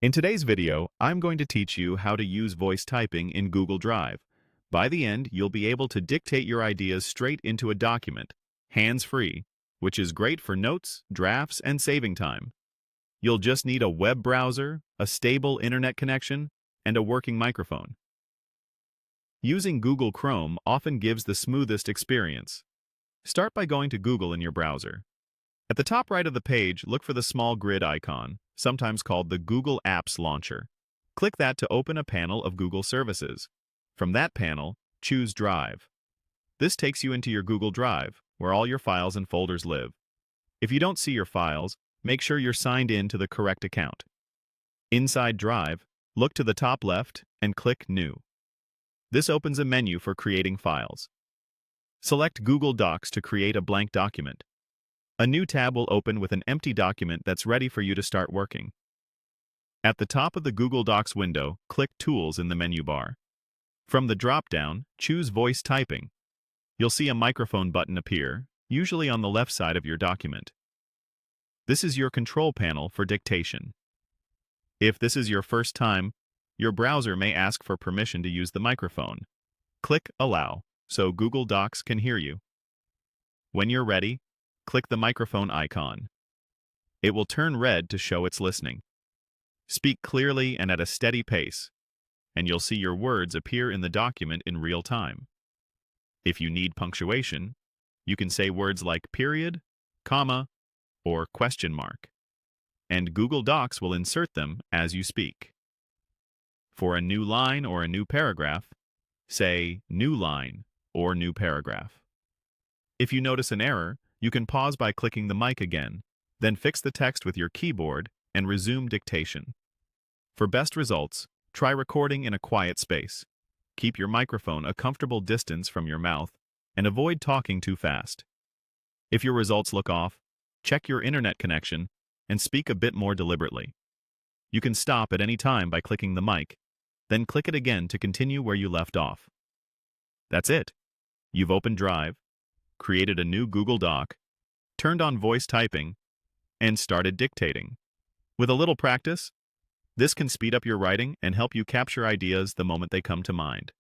In today's video, I'm going to teach you how to use voice typing in Google Drive. By the end, you'll be able to dictate your ideas straight into a document, hands-free, which is great for notes, drafts, and saving time. You'll just need a web browser, a stable internet connection, and a working microphone. Using Google Chrome often gives the smoothest experience. Start by going to Google in your browser. At the top right of the page, look for the small grid icon, sometimes called the Google Apps Launcher. Click that to open a panel of Google services. From that panel, choose Drive. This takes you into your Google Drive, where all your files and folders live. If you don't see your files, make sure you're signed in to the correct account. Inside Drive, look to the top left and click New. This opens a menu for creating files. Select Google Docs to create a blank document. A new tab will open with an empty document that's ready for you to start working. At the top of the Google Docs window, click Tools in the menu bar. From the drop-down, choose Voice Typing. You'll see a microphone button appear, usually on the left side of your document. This is your control panel for dictation. If this is your first time, your browser may ask for permission to use the microphone. Click Allow, so Google Docs can hear you. When you're ready, click the microphone icon. It will turn red to show it's listening. Speak clearly and at a steady pace, and you'll see your words appear in the document in real time. If you need punctuation, you can say words like period, comma, or question mark, and Google Docs will insert them as you speak. For a new line or a new paragraph, say new line or new paragraph. If you notice an error, you can pause by clicking the mic again, then fix the text with your keyboard and resume dictation. For best results, try recording in a quiet space. Keep your microphone a comfortable distance from your mouth and avoid talking too fast. If your results look off, check your internet connection and speak a bit more deliberately. You can stop at any time by clicking the mic, then click it again to continue where you left off. That's it. You've opened Drive, created a new Google Doc, turned on voice typing, and started dictating. With a little practice, this can speed up your writing and help you capture ideas the moment they come to mind.